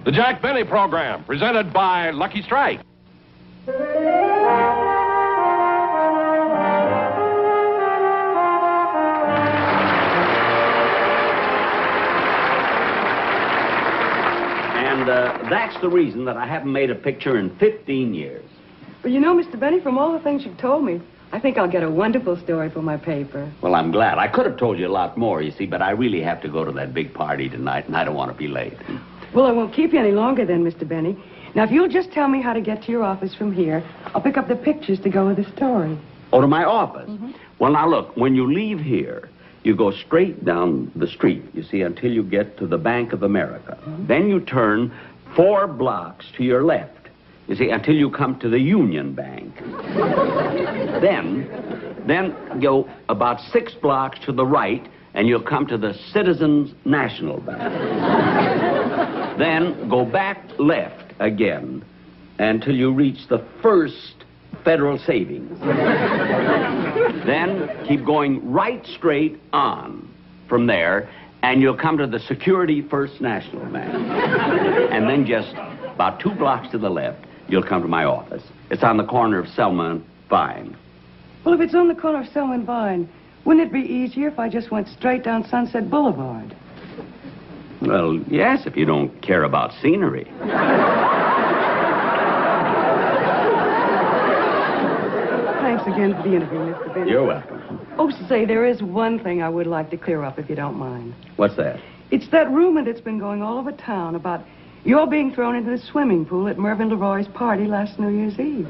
The Jack Benny Program, presented by Lucky Strike. And that's the reason that I haven't made a picture in 15 years. Well, you know, Mr. Benny, from all the things you've told me, I think I'll get a wonderful story for my paper. Well, I'm glad. I could have told you a lot more, you see, but I really have to go to that big party tonight, and I don't want to be late. Well, I won't keep you any longer then, Mr. Benny. Now, if you'll just tell me how to get to your office from here, I'll pick up the pictures to go with the story. Oh, to my office? Mm-hmm. Well, now, look, when you leave here, you go straight down the street, you see, until you get to the Bank of America. Mm-hmm. Then you turn 4 blocks to your left, you see, until you come to the Union Bank. Then go about 6 blocks to the right, and you'll come to the Citizens National Bank. Then go back left again until you reach the First Federal Savings. Then keep going right straight on from there, and you'll come to the Security First National Bank. And then just about 2 blocks to the left, you'll come to my office. It's on the corner of Selma and Vine. Well, if it's on the corner of Selma and Vine, wouldn't it be easier if I just went straight down Sunset Boulevard? Well, yes, if you don't care about scenery. Thanks again for the interview, Mr. Benny. You're welcome. Oh, say, there is one thing I would like to clear up, if you don't mind. What's that? It's that rumor that's been going all over town about your being thrown into the swimming pool at Mervyn LeRoy's party last New Year's Eve.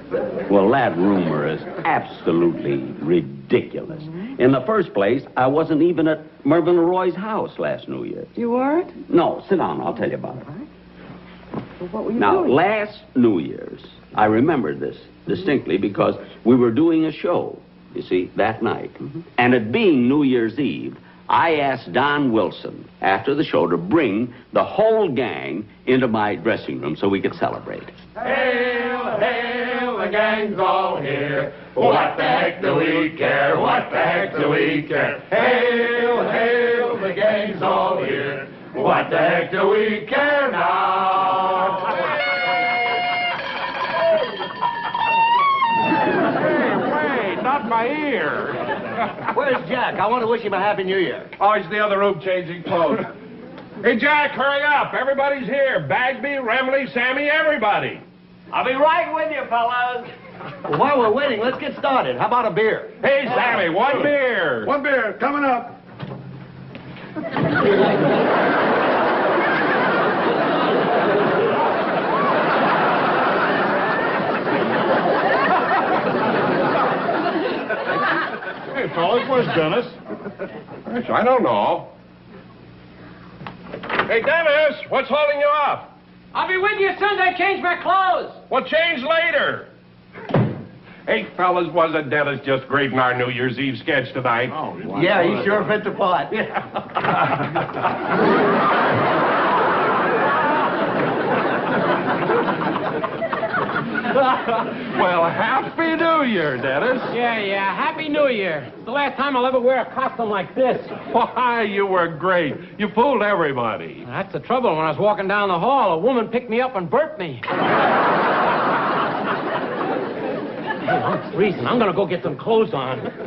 Well, that rumor is absolutely ridiculous. Mm-hmm. In the first place, I wasn't even at Mervyn LeRoy's house last New Year. You weren't? No, sit down. I'll tell you about it. All right. Well, what were you Now, doing? last New Year's, I remember this distinctly because we were doing a show, you see, that night. Mm-hmm. And it being New Year's Eve, I asked Don Wilson, after the show, to bring the whole gang into my dressing room so we could celebrate. Hail, hail, the gang's all here. What the heck do we care? What the heck do we care? Hail, hail, the gang's all here. What the heck do we care now? Hey, wait, not my ear. Where's Jack? I want to wish him a Happy New Year. Oh, he's in the other room changing clothes. Hey, Jack, hurry up. Everybody's here. Bagby, Remley, Sammy, everybody. I'll be right with you, fellas. Well, while we're waiting, let's get started. How about a beer? Hey, Sammy, one beer. One beer, coming up. Hey, fellas, where's Dennis? Gosh, I don't know. Hey, Dennis, what's holding you up? I'll be with you as soon as I change my clothes. Well, change later. Hey, fellas, wasn't Dennis just great in our New Year's Eve sketch tonight? Oh, yeah, he sure fit the part. Well, Happy New Year, Dennis. Yeah, Happy New Year. It's the last time I'll ever wear a costume like this. Why, you were great. You fooled everybody. That's the trouble. When I was walking down the hall, a woman picked me up and burped me. Hey, I'm freezing. I'm going to go get some clothes on. Get your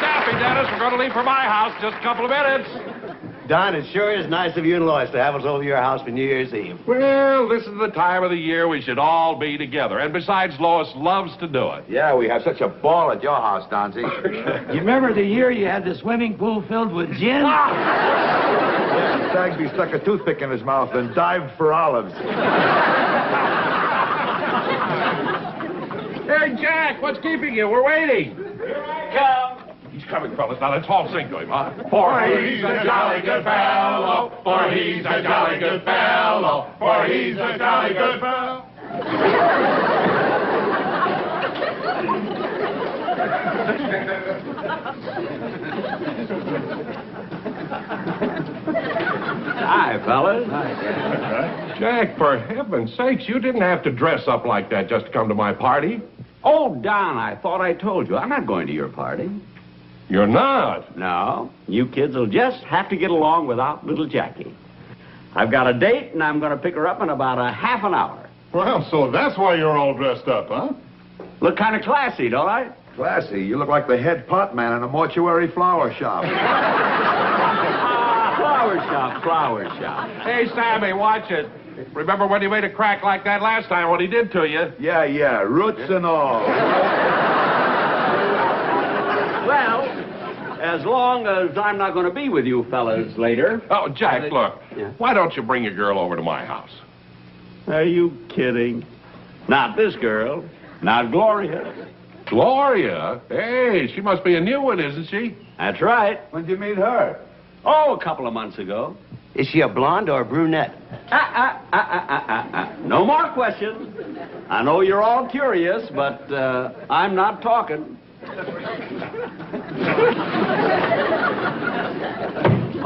snappy, Dennis. We're going to leave for my house in just a couple of minutes. Don, it sure is nice of you and Lois to have us over your house for New Year's Eve. Well, this is the time of the year we should all be together. And besides, Lois loves to do it. Yeah, we have such a ball at your house, Donzie. You remember the year you had the swimming pool filled with gin? Sagsby stuck a toothpick in his mouth and dived for olives. Hey, Jack, what's keeping you? We're waiting. Here I come. He's coming, fellas. Now, let's all sing to him, huh? For he's a jolly good fellow. For he's a jolly good fellow. For he's a jolly good fellow. Hi, fellas. Jack, for heaven's sakes, you didn't have to dress up like that just to come to my party. Oh, Don, I thought I told you. I'm not going to your party. You're not? No, you kids will just have to get along without little Jackie. I've got a date, and I'm going to pick her up in about a half an hour. Well, so that's why you're all dressed up, huh? Look kind of classy, don't I? Classy. You look like the head pot man in a mortuary flower shop. Flower shop. Hey, Sammy, watch it. Remember when you made a crack like that last time, what he did to you? Yeah, roots and all. Well, as long as I'm not going to be with you fellas later. Oh, Jack, look. Yeah. Why don't you bring your girl over to my house? Are you kidding? Not this girl. Not Gloria. Gloria? Hey, she must be a new one, isn't she? That's right. When did you meet her? Oh, a couple of months ago. Is she a blonde or a brunette? No more questions. I know you're all curious, but I'm not talking.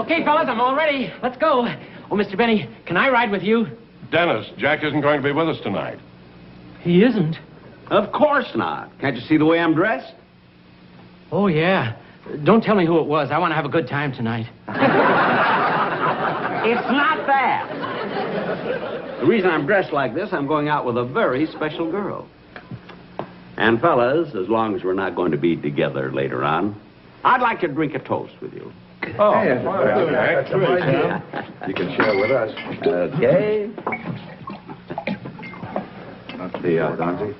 Okay, fellas, I'm all ready. Let's go. Oh, Mr. Benny, can I ride with you? Dennis, Jack isn't going to be with us tonight. He isn't. Of course not. Can't you see the way I'm dressed? Oh, yeah. Don't tell me who it was. I want to have a good time tonight. It's not that. The reason I'm dressed like this, I'm going out with a very special girl. And fellas, as long as we're not going to be together later on, I'd like to drink a toast with you. Oh, Hey, that's that's right, Jim. You can share with us. Okay. Not the, Donzie.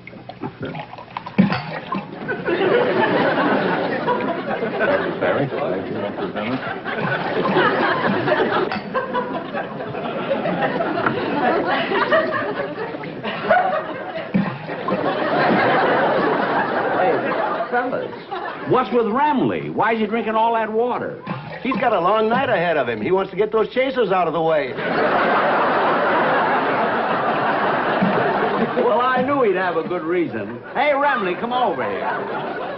Sammy. Hey, fellas, what's with Ramley? Why is he drinking all that water? He's got a long night ahead of him. He wants to get those chasers out of the way. Well, I knew he'd have a good reason. Hey, Ramley, come over here.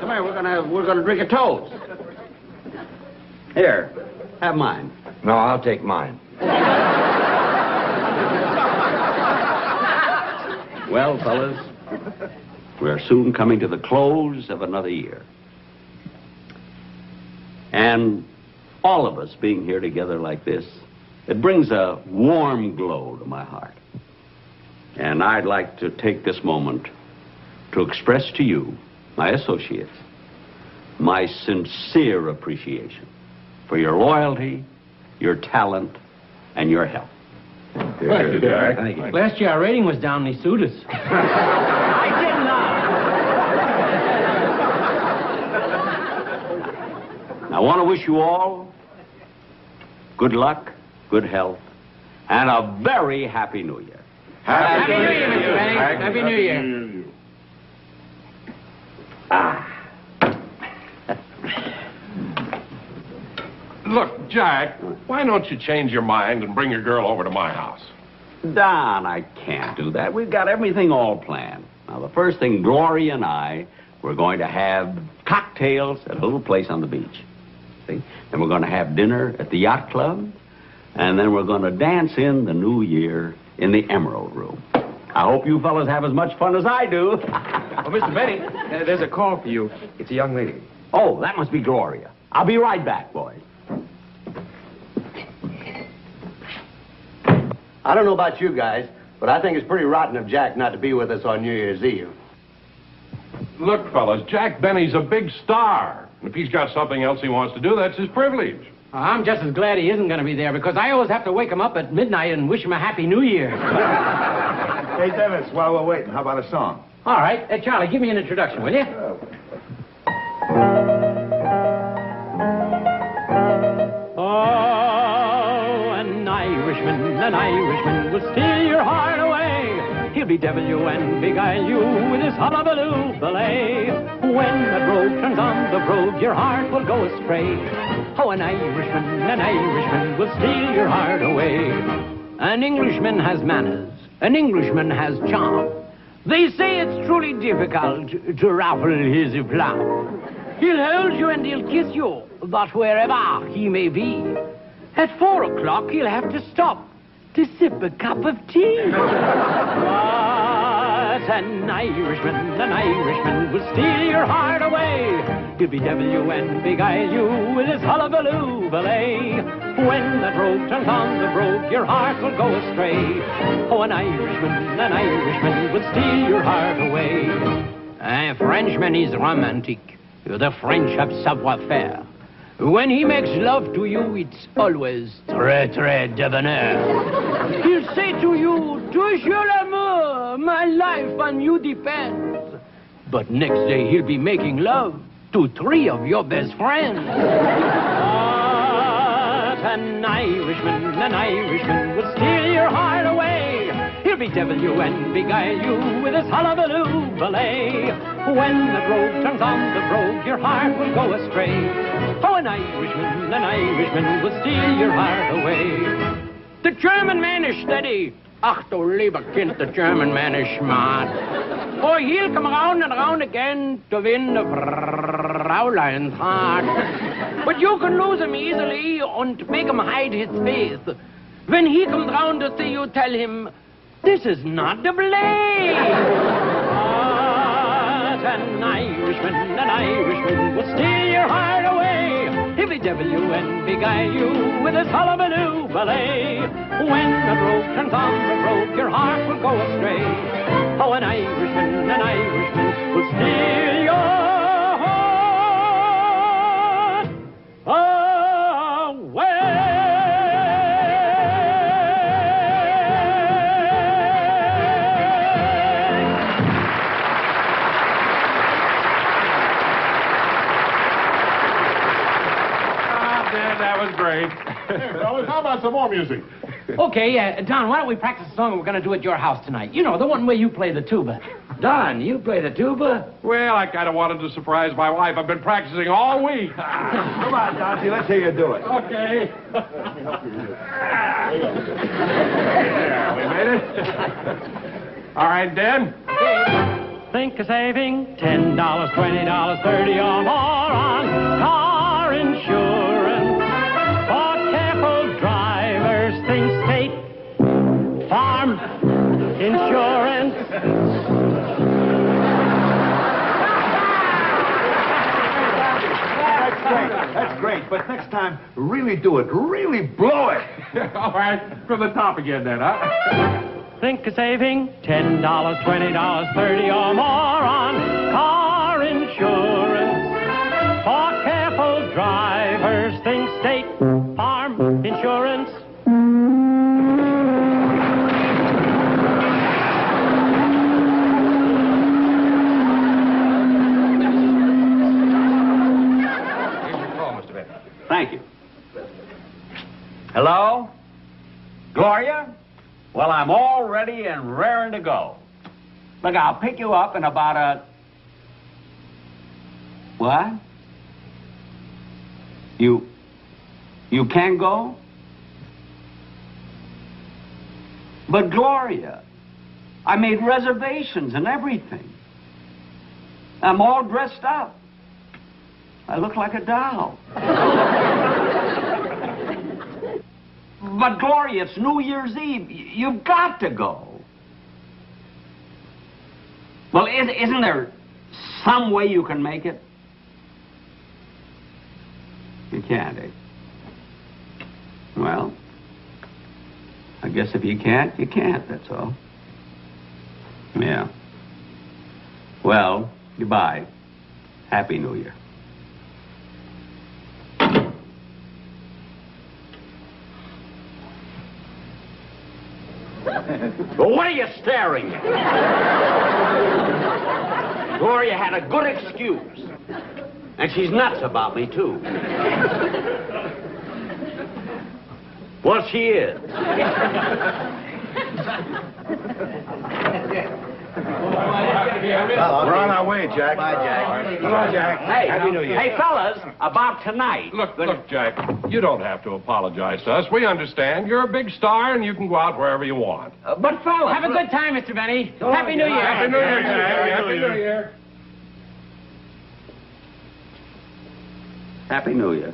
Come here, we're gonna drink a toast. Here, have mine. No, I'll take mine. Well, fellas, we're soon coming to the close of another year. And all of us being here together like this, it brings a warm glow to my heart. And I'd like to take this moment to express to you, my associates, my sincere appreciation for your loyalty, your talent, and your help. Thank you, Jack. Thank you. Last year, our rating was down, and he sued us. I did not. I want to wish you all good luck, good health, and a very happy New Year. Happy New Year, Mr. Benny. Happy New Year. Look, Jack, why don't you change your mind and bring your girl over to my house? Don, I can't do that. We've got everything all planned. Now, the first thing, Gloria and I, we're going to have cocktails at a little place on the beach. See? Then we're going to have dinner at the yacht club. And then we're going to dance in the new year in the Emerald Room. I hope you fellas have as much fun as I do. Oh, Mr. Benny, there's a call for you. It's a young lady. Oh, that must be Gloria. I'll be right back, boys. I don't know about you guys, but I think it's pretty rotten of Jack not to be with us on New Year's Eve. Look, fellas, Jack Benny's a big star. And if he's got something else he wants to do, that's his privilege. I'm just as glad he isn't going to be there, because I always have to wake him up at midnight and wish him a Happy New Year. Hey, Dennis, while we're waiting, how about a song? All right. Hey, Charlie, give me an introduction, will you? Oh, an Irishman will steal your heart away. He'll bedevil you and beguile you with his hullabaloo ballet. When the brogue turns on the brogue, your heart will go astray. Oh, an Irishman will steal your heart away. An Englishman has manners, an Englishman has charm. They say it's truly difficult to ruffle his eplam. He'll hold you and he'll kiss you, but wherever he may be. At 4 o'clock, he'll have to stop to sip a cup of tea. But an Irishman will steal your heart away. He'll bedevil you and beguile you with his hullabaloo ballet. When that rogue turns on the brogue, your heart will go astray. Oh, an Irishman will steal your heart away. A Frenchman is romantic. The French have savoir-faire. When he makes love to you, it's always très, très debonair. He'll say to you, toujours l'amour, my life on you depends. But next day he'll be making love to 3 of your best friends. But an Irishman will steal your heart away. He'll bedevil you and beguile you with his hullabaloo ballet. When the rogue turns on the brogue, your heart will go astray. Oh, an Irishman will steal your heart away. The German man is steady. Ach, du lieber Kind, the German man is smart. Oh, he'll come round and round again to win the Fräulein's heart. But you can lose him easily and make him hide his face. When he comes round to see you, tell him, this is not the blade. But an Irishman will steal your heart away. He'll bedevil you and beguile you with his hullabaloo ballet. When the rogue turns on the brogue, your heart will go astray. Oh, an Irishman will steal your heart away. That was great. Fellas, how about some more music? Okay, Don, why don't we practice the song we're going to do at your house tonight? You know, the one where you play the tuba. Don, you play the tuba? Well, I kind of wanted to surprise my wife. I've been practicing all week. Come on, Dante, let's hear you do it. Okay. Yeah, we made it. All right, Dan. Think of saving $10, $20, $30 or more on car insurance. For careful drivers, think state farm insurance. That's great, but next time, really do it. Really blow it. All right, from the top again then, huh? Think of saving $10, $20, $30 or more on car insurance. For careful drivers, think state farm insurance. Thank you. Hello? Gloria? Well, I'm all ready and raring to go. Look, I'll pick you up in about a... What? You can't go? But, Gloria, I made reservations and everything. I'm all dressed up. I look like a doll. But, Gloria, it's New Year's Eve. You've got to go. Well, isn't there some way you can make it? You can't, eh? Well, I guess if you can't, you can't, that's all. Yeah. Well, goodbye. Happy New Year. Well, what are you staring at? Gloria had a good excuse. And she's nuts about me, too. Well, she is. We're on our way, Jack. Bye, Jack. Come on, Jack. Hey, Happy New Year. Hey, fellas, about tonight. Look, Jack, you don't have to apologize to us. We understand. You're a big star, and you can go out wherever you want. But, fellas... Have a good time, Mr. Benny. Happy New Year. Happy New Year, Jack. Happy New Year. Happy New Year.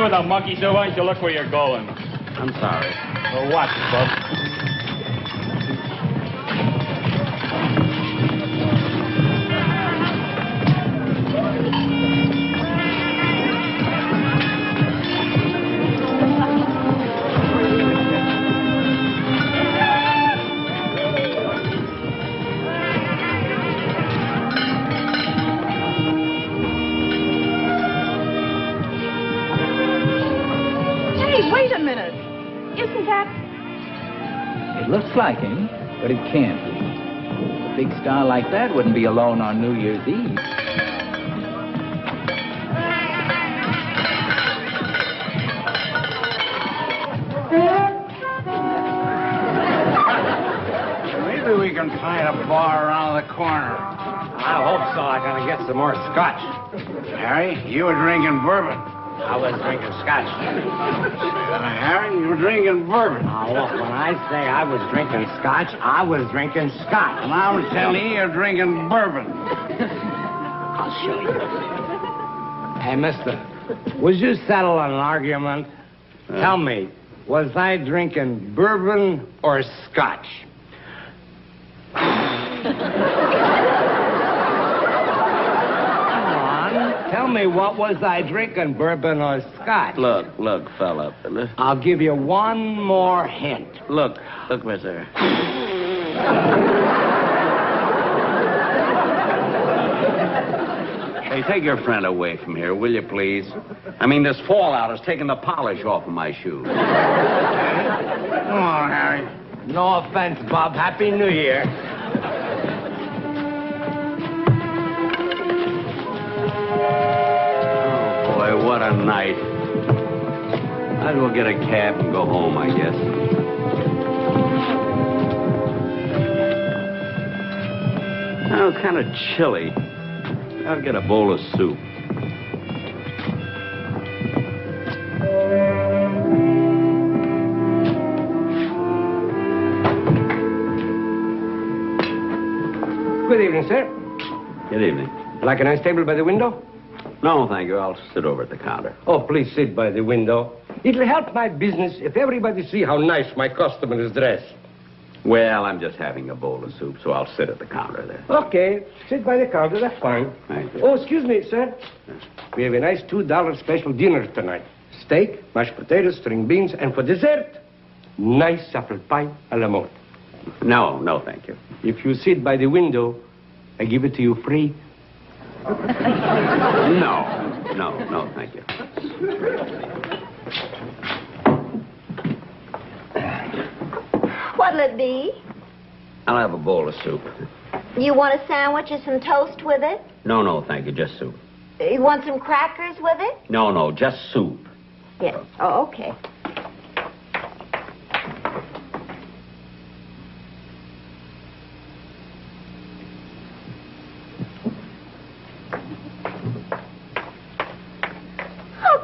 you with a monkey, so why don't you look where you're going? I'm sorry. Well, watch it, Bub. Wait a minute. Isn't that... It looks like him, but it can't be. A big star like that wouldn't be alone on New Year's Eve. Maybe we can find a bar around the corner. I hope so. I'm going to get some more scotch. Harry, you were drinking bourbon. I was drinking scotch. Harry, you were drinking bourbon. Now, look, when I say I was drinking scotch, I was drinking scotch. And I'm telling you, you're drinking bourbon. I'll show you. Hey, mister, would you settle an argument? Tell me, was I drinking bourbon or scotch? Tell me, what was I drinking, bourbon or scotch? Look, fella. I'll give you one more hint. Look, mister. Hey, take your friend away from here, will you, please? I mean, this fallout has taken the polish off of my shoes. Come on, Harry. No offense, Bob. Happy New Year. What a night. Might as well get a cab and go home, I guess. Oh, kind of chilly. I'll get a bowl of soup. Good evening, sir. Good evening. Like a nice table by the window? No, thank you. I'll sit over at the counter. Oh, please sit by the window. It'll help my business if everybody see how nice my customer is dressed. Well, I'm just having a bowl of soup, so I'll sit at the counter there. Okay, sit by the counter. That's fine. Thank you. Oh, excuse me, sir. We have a nice $2 special dinner tonight. Steak, mashed potatoes, string beans, and for dessert, nice apple pie a la mode. No, thank you. If you sit by the window, I give it to you free. No, thank you. What'll it be? I'll have a bowl of soup. You want a sandwich or some toast with it? No, thank you. Just soup. You want some crackers with it? No, just soup. Yes. Oh, okay.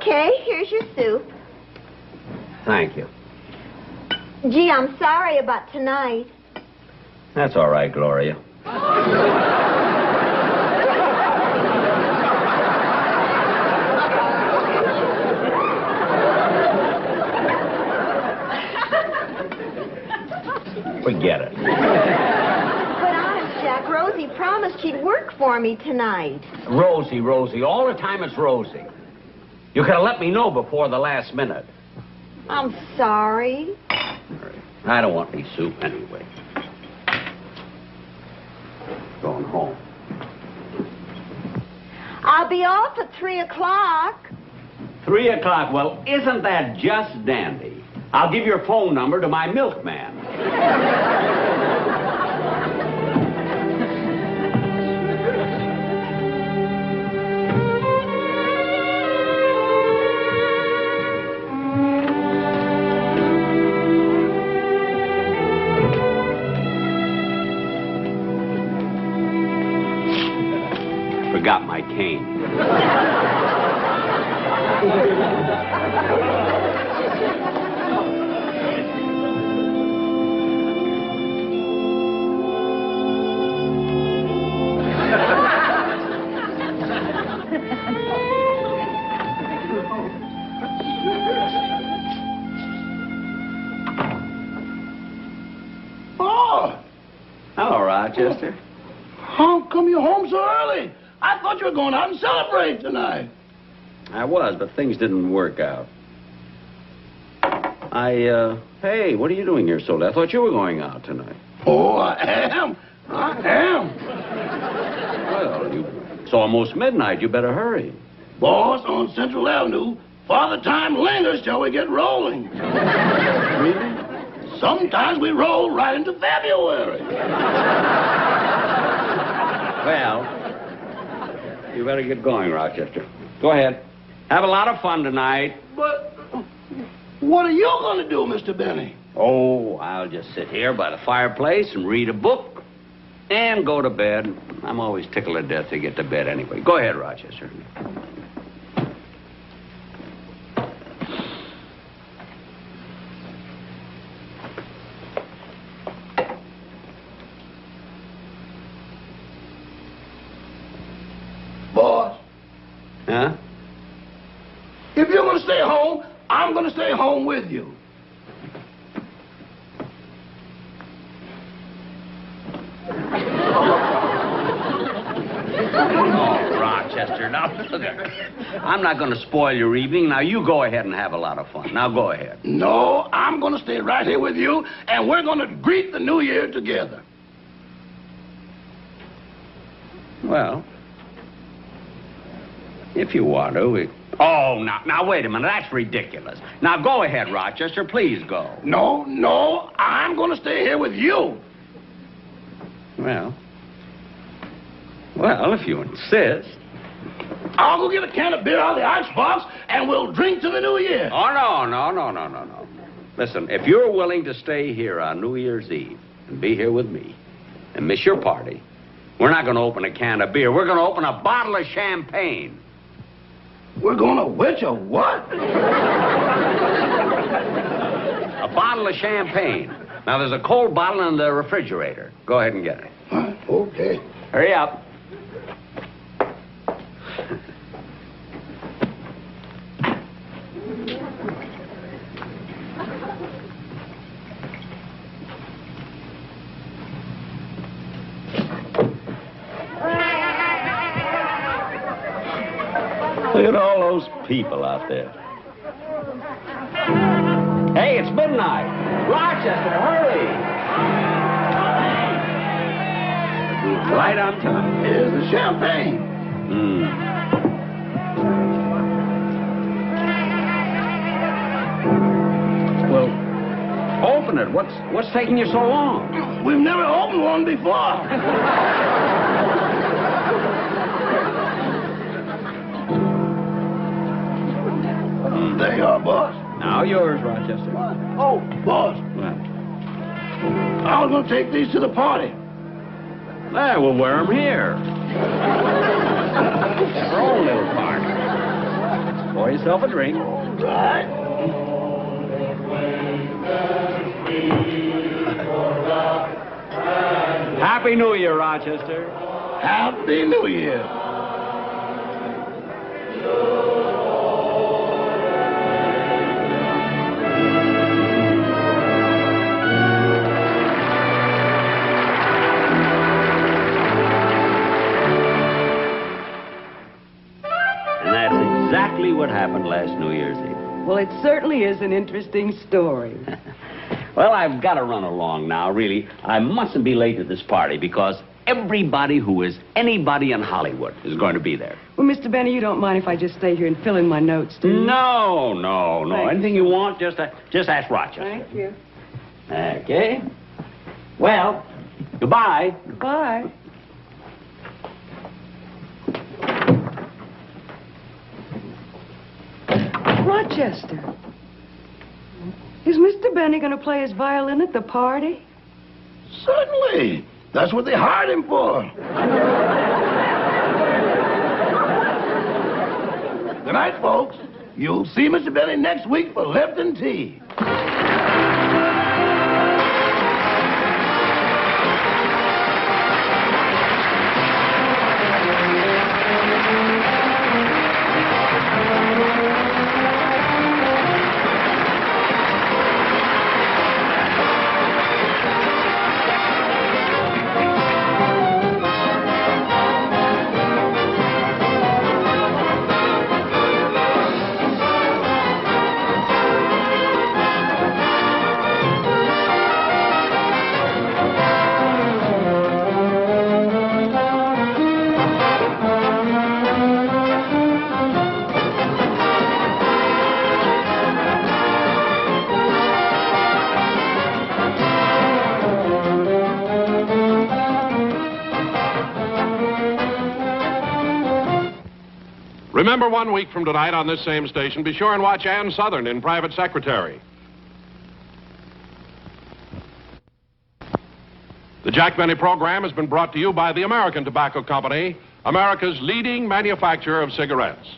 Okay, here's your soup. Thank you. Gee, I'm sorry about tonight. That's all right, Gloria. Forget it. But honest, Jack, Rosie promised she'd work for me tonight. Rosie. All the time it's Rosie. You could have let me know before the last minute. I'm sorry. I don't want any soup anyway. Going home. I'll be off at 3 o'clock. 3 o'clock. Well, isn't that just dandy? I'll give your phone number to my milkman. Forgot my cane. Rochester? How come you're home so early? I thought you were going out and celebrate tonight. I was, but things didn't work out. Hey, what are you doing here so late? I thought you were going out tonight. Oh, I am. Well, it's almost midnight. You better hurry. Boss, on Central Avenue, Father Time lingers till we get rolling. Really? Sometimes we roll right into February. Well, you better get going, Rochester. Go ahead. Have a lot of fun tonight. But what are you going to do, Mr. Benny? Oh, I'll just sit here by the fireplace and read a book and go to bed. I'm always tickled to death to get to bed anyway. Go ahead, Rochester. Boss. Huh? If you're going to stay home, I'm going to stay home with you. Oh, Rochester, now look at I'm not going to spoil your evening. Now, you go ahead and have a lot of fun. Now, go ahead. No, I'm going to stay right here with you, and we're going to greet the new year together. Well, if you want to. Oh, now, wait a minute. That's ridiculous. Now, go ahead, Rochester. Please go. No, I'm going to stay here with you. Well, if you insist. I'll go get a can of beer out of the icebox, and we'll drink to the new year. Oh, no. Listen, if you're willing to stay here on New Year's Eve and be here with me and miss your party, we're not going to open a can of beer. We're going to open a bottle of champagne. We're going to which a what? A bottle of champagne. Now, there's a cold bottle in the refrigerator. Go ahead and get it. Okay. Hurry up. Look at all those people out there. Hey, it's midnight. Rochester, hurry. Right on time. Here's the champagne. Well, open it. What's taking you so long? We've never opened one before. There you are, boss. Now yours, Rochester. Oh, boss. What? I was going to take these to the party. Well, we'll wear them here. Our own little party. Pour yourself a drink. All right. Happy New Year, Rochester. Happy New Year. Exactly what happened last New Year's Eve. Well, it certainly is an interesting story. Well, I've got to run along now, really. I mustn't be late to this party because everybody who is anybody in Hollywood is going to be there. Well, Mr. Benny, you don't mind if I just stay here and fill in my notes, do you? No. Thanks. Anything you want, just ask Rochester. Thank you. Okay. Well, goodbye. Bye. Rochester, is Mr. Benny going to play his violin at the party? Certainly. That's what they hired him for. Good night, folks. You'll see Mr. Benny next week for Lipton tea. Remember, 1 week from tonight on this same station, be sure and watch Ann Southern in Private Secretary. The Jack Benny program has been brought to you by the American Tobacco Company, America's leading manufacturer of cigarettes.